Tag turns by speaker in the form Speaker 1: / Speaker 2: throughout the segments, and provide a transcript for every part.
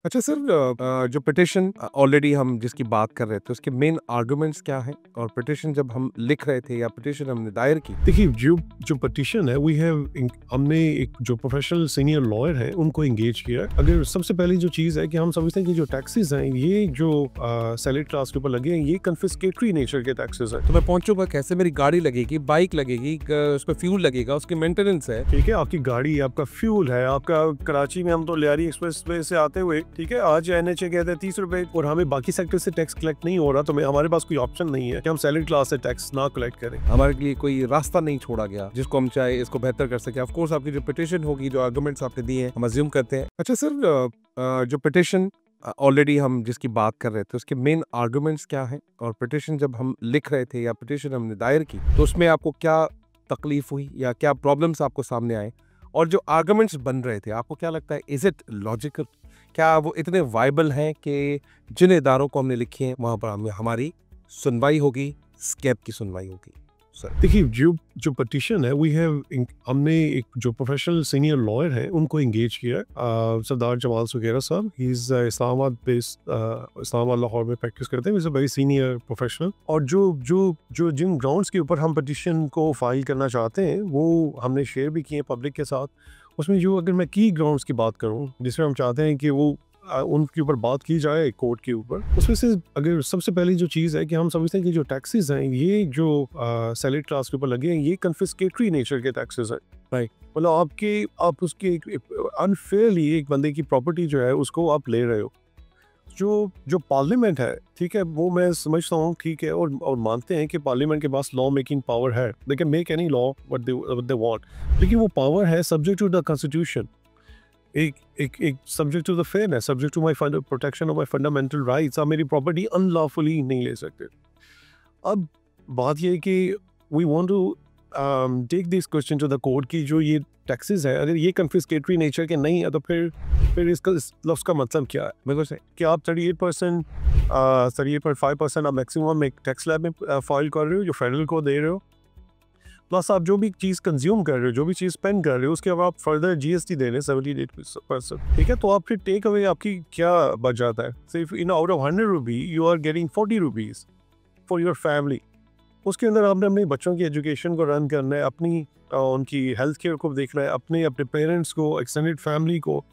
Speaker 1: अच्छा सर, जो petition already हम जिसकी बात कर रहे थे उसके मेन आर्गुमेंट्स क्या हैं? और पिटिशन जब हम लिख रहे थे या पिटिशन हमने दायर की,
Speaker 2: देखिए जो जो पिटिशन है वी हैव हमने एक जो प्रोफेशनल सीनियर लॉयर है उनको एंगेज किया है। अगर सबसे पहली जो चीज़ है कि हम समझते हैं कि जो टैक्सेस हैं ये जो सैलरी क्लास के ऊपर लगे हैं ये कन्फिस्केटरी नेचर के टैक्सेस हैं।
Speaker 1: तो मैं पहुंचूंगा कैसे? मेरी गाड़ी लगेगी, बाइक लगेगी, उस पर फ्यूल लगेगा, उसकी मेंटेनेंस है।
Speaker 2: ठीक है, आपकी गाड़ी, आपका फ्यूल है, आपका कराची में हम तो लियारी एक्सप्रेस वे से आते हुए, ठीक है, आज NHA कहते हैं 30 रुपए और हमें बाकी सेक्टर से टैक्स कलेक्ट नहीं हो रहा, तो हमारे पास कोई ऑप्शन नहीं है कि हम सैलरी क्लास से टैक्स ना कलेक्ट करें।
Speaker 1: हमारे लिए कोई रास्ता नहीं छोड़ा गया जिसको हम चाहे इसको बेहतर कर सके। ऑफ कोर्स आपकी जो पिटिशन होगी, जो आर्गुमेंट्स आपने दिए हैं, हम अज्यूम करते हैं। अच्छा सर, जो पिटिशन ऑलरेडी हम जिसकी बात कर रहे थे उसके मेन आर्गुमेंट्स क्या हैं? और पिटिशन जब हम लिख रहे थे या पिटिशन हमने दायर की तो उसमें आपको क्या तकलीफ हुई या क्या प्रॉब्लम्स आपको सामने आए? और जो आर्गुमेंट्स बन रहे थे आपको क्या लगता है, इज इट लॉजिकल? क्या वो इतने वाइबल हैं कि जिन इदारों को हमने लिखे हैं वहाँ पर हमारी सुनवाई होगी, स्कैब की सुनवाई होगी? सर
Speaker 2: देखिए जो जो पिटिशन है वी हैव हमने एक जो प्रोफेशनल सीनियर लॉयर है उनको एंगेज किया है, सरदार जमाल सुगेरा साहब। He is Islamabad based, Islamabad Lahore में प्रैक्टिस करते हैं। Is a very senior professional. और जो जो जो जिन ग्राउंड्स के ऊपर हम पिटिशन को फाइल करना चाहते हैं वो हमने शेयर भी किए पब्लिक के साथ। उसमें जो अगर मैं की ग्राउंड्स की बात करूँ जिसमें हम चाहते हैं कि वो उनके ऊपर बात की जाए कोर्ट के ऊपर, उसमें से अगर सबसे पहली जो चीज़ है कि हम समझते हैं कि जो टैक्सेस हैं ये जो सैलरी क्लास के ऊपर लगे हैं ये कन्फिस्केटरी नेचर के टैक्सेस हैं।
Speaker 1: राइट।
Speaker 2: मतलब आप उसकी अनफेयरली एक बंदे की प्रॉपर्टी जो है उसको आप ले रहे हो। जो पार्लियामेंट है, ठीक है, वो मैं समझता हूँ, ठीक है, और मानते हैं कि पार्लियामेंट के पास लॉ मेकिंग पावर है, they can make any law what they want, लेकिन वो पावर है सब्जेक्ट टू द कॉन्स्टिट्यूशन, एक subject to the fairness, subject to my protection of my fundamental rights. आप मेरी प्रॉपर्टी अनलॉफुली नहीं ले सकते। अब बात यह है कि we want to take this question to the court की जो ये टैक्सेस है अगर ये कन्फिस्केटरी नेचर के नहीं है तो फिर इसका इस लफ्ज़ का मतलब क्या है? मेरे को से कि आप 38% 38.5% आप मैक्सिमम एक टैक्स स्लैब में फाइल कर रहे हो जो फेडरल को दे रहे हो, प्लस आप जो भी चीज़ कंज्यूम कर रहे हो, जो भी चीज़ स्पेंड कर रहे हो, उसके बाद आप फर्दर GST दे रहे हैं 78%, ठीक है, तो आप फिर टेक अवे आपकी क्या बच जाता है? सिर्फ in out of 100 rupee you are getting 40 rupees for your family. उसके अंदर आपने अपने बच्चों की एजुकेशन को रन करना है, अपनी उनकी हेल्थ केयर को देखना है, अपने पेरेंट्स को, एक्सटेंडेड फैमिली को,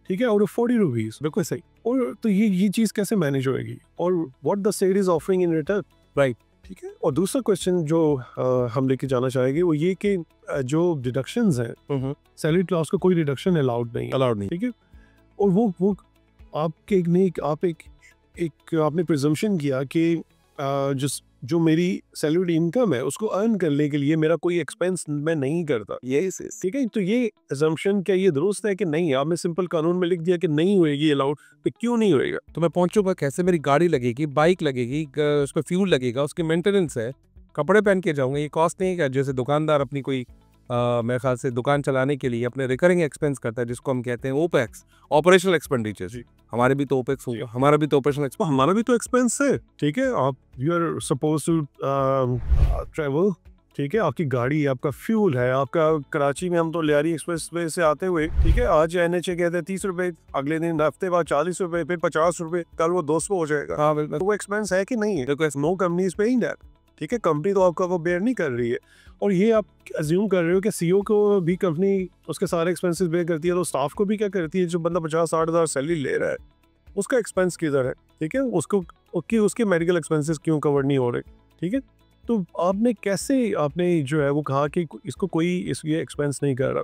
Speaker 2: ठीक है, आउट ऑफ 40 रुपीज़। बिल्कुल सही। और तो ये चीज़ कैसे मैनेज होएगी और what the state is offering in return, right? ठीक है। और दूसरा क्वेश्चन जो हम लेके जाना चाहेंगे वो ये कि जो डिडक्शंस हैं सैलरी क्लास को कोई डिडक्शन अलाउड नहीं, ठीक है। और वो आपके एक आपने प्रिजम्पशन किया कि जो मेरी सैलरी इनकम है उसको अर्न करने के लिए मेरा कोई एक्सपेंस मैं नहीं करता, ठीक है। तो ये अजम्पशन क्या ये दुरुस्त है कि नहीं? आपने सिंपल कानून में लिख दिया कि नहीं होएगी अलाउड, तो क्यों नहीं होएगा?
Speaker 1: तो मैं पहुंचूंगा कैसे? मेरी गाड़ी लगेगी, बाइक लगेगी, उस पर फ्यूल लगेगा, उसकी मेंटेनेंस है, कपड़े पहन के जाऊंगा, ये कॉस्ट नहीं है क्या? जैसे दुकानदार अपनी कोई मेरे ख्याल से दुकान चलाने के लिए अपने रिकरिंग एक्सपेंस करता है जिसको हम कहते हैं ओपेक्स, ऑपरेशनल एक्सपेंडिचर। हमारे भी तो ओपेक्स होगा, हमारा भी तो ऑपरेशनल एक्सपेंस,
Speaker 2: हमारा भी तो एक्सपेंस है, ठीक है। आप you are suppose to travel, ठीक है, आपकी गाड़ी, आपका फ्यूल है, आपका कराची में हम तो लियारी एक्सप्रेस वे से आते हुए, ठीक है, आज NHA कहते हैं 30 रुपए, अगले दिन हफ्ते बाद 40 रुपए, फिर 50 रुपए, कल वो 200 हो जाएगा।
Speaker 1: हाँ बिल्कुल।
Speaker 2: तो वो एक्सपेंस है कि नहीं है? No company is paying that, ठीक है। कंपनी तो आपका वो बेयर नहीं कर रही है। और ये आप अज्यूम कर रहे हो कि CEO को भी कंपनी उसके सारे एक्सपेंसेस बेयर करती है, तो स्टाफ को भी क्या करती है? जो बंदा 50-60 हज़ार सैलरी ले रहा है उसका एक्सपेंस किधर है, ठीक है, उसको उसके मेडिकल एक्सपेंसेस क्यों कवर नहीं हो रहे, ठीक है। तो आपने जो है वो कहा कि इसको कोई ये एक्सपेंस नहीं कर रहा।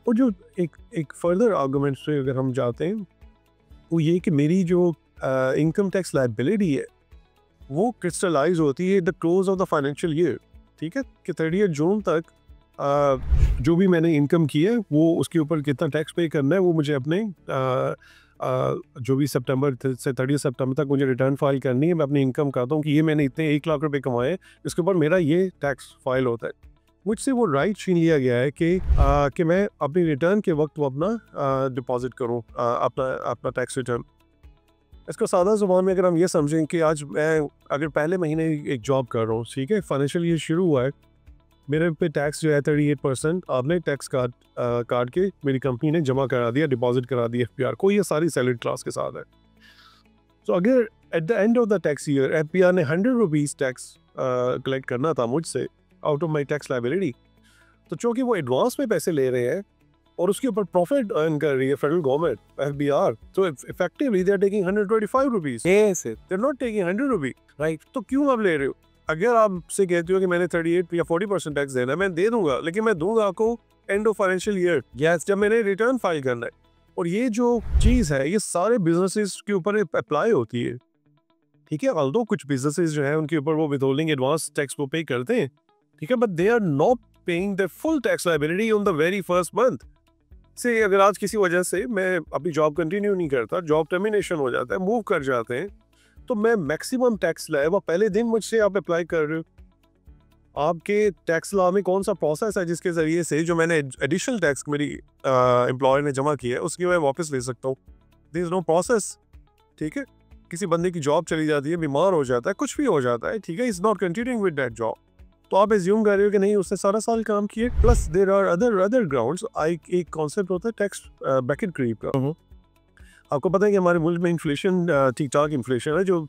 Speaker 2: और जो एक फर्दर आर्गूमेंट से अगर हम जाते हैं वो ये कि मेरी जो इनकम टैक्स लायबिलिटी है वो क्रिस्टलाइज होती है the close of the financial year, ठीक है, कि 30 जून तक जो भी मैंने इनकम की है वो उसके ऊपर कितना टैक्स पे करना है वो मुझे अपने जो भी सितंबर से 30 सितंबर तक मुझे रिटर्न फाइल करनी है। मैं अपनी इनकम कहता हूँ कि ये मैंने इतने 1 लाख रुपए कमाए हैं, इसके ऊपर मेरा ये टैक्स फाइल होता है। मुझसे वो राइट छीन लिया गया है कि मैं अपनी रिटर्न के वक्त वो अपना डिपॉजिट करूँ अपना टैक्स रिटर्न। इसका सादा ज़ुबान में अगर हम ये समझें कि आज मैं अगर पहले महीने एक जॉब कर रहा हूँ, ठीक है, फाइनेंशियल ईयर शुरू हुआ है, मेरे पे टैक्स जो है 38% आपने टैक्स काट के मेरी कंपनी ने जमा करा दिया, डिपॉजिट करा दिया FPR को। ये सारी सैलरी क्लास के साथ है। तो अगर at the end of the tax year FPR ने 100 रुपीज़ टैक्स कलेक्ट करना था मुझसे out of my tax liability, तो चूँकि वो एडवांस में पैसे ले रहे हैं और उसके ऊपर प्रॉफिट अर्न कर रही है फेडरल गवर्नमेंट FBR, तो effectively they are taking 125 rupees.
Speaker 1: Yes
Speaker 2: they are not taking 100 rupees, right? तो क्यों आप ले रहे हो? अगर आपसे कहते हो कि मैंने 38 या 40% टैक्स देना है, मैं दे दूंगा, लेकिन मैं दूंगा आपको end of financial year,
Speaker 1: yes,
Speaker 2: जब मैंने रिटर्न फाइल करना है। और ये जो चीज़ है ये सारे बिजनेसेस के ऊपर अप्लाई होती है, ठीक है? ऑल्दो कुछ बिजनेसेस जो है उनके ऊपर वो विथहोल्डिंग एडवांस टैक्स वो पे करते हैं, ठीक है, but they are not paying the full tax liability on the very first month. से अगर आज किसी वजह से मैं अपनी जॉब कंटिन्यू नहीं करता, जॉब टर्मिनेशन हो जाता है, मूव कर जाते हैं, तो मैं मैक्सिमम टैक्स लाया पहले दिन मुझसे आप अप्लाई कर रहे हो। आपके टैक्स लॉ में कौन सा प्रोसेस है जिसके ज़रिए से जो मैंने एडिशनल टैक्स मेरी एम्प्लॉयर ने जमा किया है उसकी मैं वापस ले सकता हूँ? देयर इज नो प्रोसेस, ठीक है? किसी बंदे की जॉब चली जाती है, बीमार हो जाता है, कुछ भी हो जाता है, ठीक है, is not continuing with that job, तो आप एज्यूम कर रहे हो कि नहीं उसने सारा साल काम किए। Plus there are other grounds. एक कॉन्सेप्ट होता है टैक्स ब्रैकेट क्रीप का। आपको पता है कि हमारे मुल्क में इन्फ्लेशन ठीक ठाक इन्फ्लेशन है, जो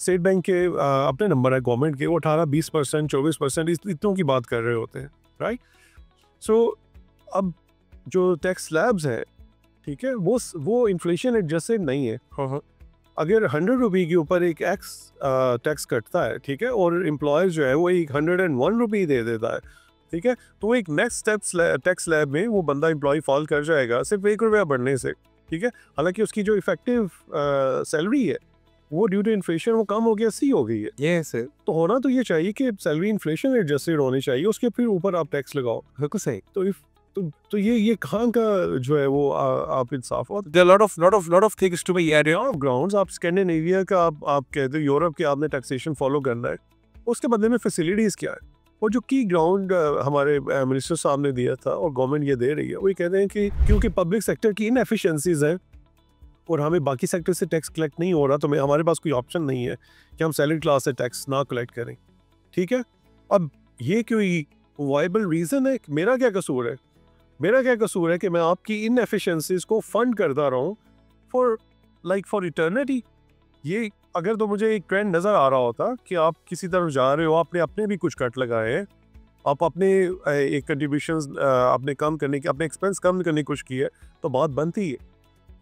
Speaker 2: स्टेट बैंक के अपने नंबर है गवर्नमेंट के, वो 18-20%, 24% इतनों की बात कर रहे होते हैं, राइट? सो अब जो टैक्स स्लैब्स हैं, ठीक है, वो इन्फ्लेशन एडजस्टेड नहीं है। अगर 100 रुपये के ऊपर एक टैक्स कटता है, ठीक है, और एम्प्लॉयर जो है वो एक 101 रुपये दे देता है, ठीक है, तो एक नेक्स्ट टैक्स स्लैब में वो बंदा एम्प्लॉय फॉल कर जाएगा सिर्फ 1 रुपया बढ़ने से, ठीक है? हालांकि उसकी जो इफेक्टिव सैलरी है वो ड्यू टू इन्फ्लेशन वो कम हो गया, 80 हो गई है।
Speaker 1: यस सर,
Speaker 2: तो होना तो ये चाहिए कि सैलरी इन्फ्लेशन एडजस्टेड होनी चाहिए, उसके फिर ऊपर आप टैक्स लगाओ।
Speaker 1: बिल्कुल सही।
Speaker 2: तो ये कहाँ का जो है वो आप इंसाफ हो।
Speaker 1: There are lot of things to be added on.
Speaker 2: Grounds आप स्कैंडिनेविया का आप कहते हो, यूरोप के आपने टैक्सेशन फॉलो करना है, उसके बदले में फैसिलिटीज़ क्या है? और जो की ग्राउंड हमारे मिनिस्टर साहब ने दिया था और गवर्नमेंट ये दे रही है, वो ये कहते हैं कि क्योंकि पब्लिक सेक्टर की इनएफिशिएंसीज हैं और हमें बाकी सेक्टर से टैक्स कलेक्ट नहीं हो रहा, तो हमारे पास कोई ऑप्शन नहीं है कि हम सैलरी क्लास से टैक्स ना कलेक्ट करें, ठीक है? अब ये कोई वाइबल रीज़न है? मेरा क्या कसूर है? मेरा क्या कसूर है कि मैं आपकी इनएफिशिएंसीज को फंड करता रहूं फॉर इटर्निटी? ये अगर तो मुझे एक ट्रेंड नज़र आ रहा होता कि आप किसी तरफ जा रहे हो, आपने अपने भी कुछ कट लगाए हैं, आप अपने एक कंट्रीब्यूशंस अपने कम करने की, अपने एक्सपेंस कम करने की कोशिश की है, तो बात बनती है।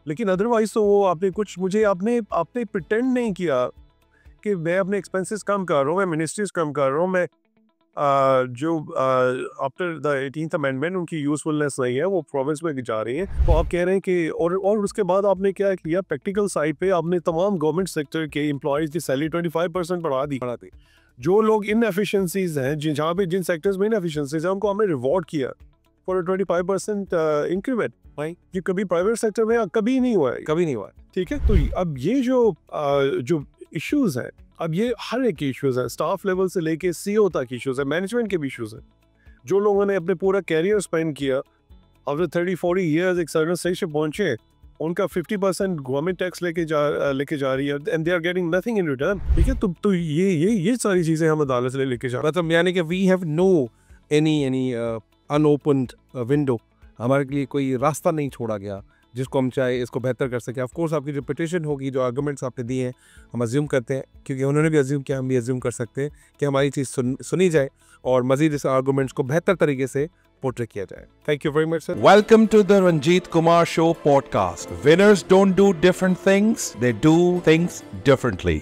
Speaker 2: लेकिन अदरवाइज तो वो आपने कुछ मुझे आपने प्रिटेंड नहीं किया कि मैं अपने एक्सपेंसेस कम कर रहा हूँ, मैं मिनिस्ट्रीज कम कर रहा हूँ, मैं जो आफ्टर द 18th अमेंडमेंट उनकी यूजफुलनेस नहीं है, वो प्रोविंस में जा रही हैं। तो आप कह रहे हैं कि और उसके बाद आपने क्या किया? प्रैक्टिकल साइड पे आपने तमाम गवर्नमेंट सेक्टर के एम्प्लॉयज़ की सैलरी 25% बढ़ा दी। जो लोग इनएफिशिएंसीज हैं, जहाँ पे जिन सेक्टर्स में इनएफिशिएंसीज हैं, उनको हमने रिवॉर्ड किया फॉर 25% इंक्रीमेंट। भाई ये कभी प्राइवेट सेक्टर में कभी नहीं हुआ है,
Speaker 1: कभी नहीं हुआ,
Speaker 2: ठीक है? तो अब ये जो इश्यूज हैं, अब ये हर एक इश्यूज है, स्टाफ लेवल से लेके CEO तक इश्यूज है, मैनेजमेंट के भी इश्यूज हैं। जो लोगों ने अपने पूरा कैरियर स्पेंड किया, आफ्टर 30-40 ईयर्स एक सर्टेन स्टेज पे पहुंचे, उनका 50% गवर्नमेंट टैक्स लेके जा रही है and they are getting nothing in return, ठीक है? तो ये सारी चीजें हम अदालत से लेके जा रहे हैं।
Speaker 1: मतलब यानी कि we have no any unopened window, हमारे लिए कोई रास्ता नहीं छोड़ा गया जिसको हम चाहे इसको बेहतर कर सकें। ऑफ कोर्स आपकी जो पिटिशन होगी, जो आर्गुमेंट्स आपने दिए हैं, हम अज्यूम करते हैं, क्योंकि उन्होंने भी अज्यूम किया, हम भी अज्यूम कर सकते हैं कि हमारी चीज़ सुनी जाए और मजीद इस आर्गुमेंट्स को बेहतर तरीके से पोर्ट्रे किया जाए। Thank you very much sir.
Speaker 3: Welcome to the Ranjit Kumar Show podcast. Winners don't do different things, they do things differently.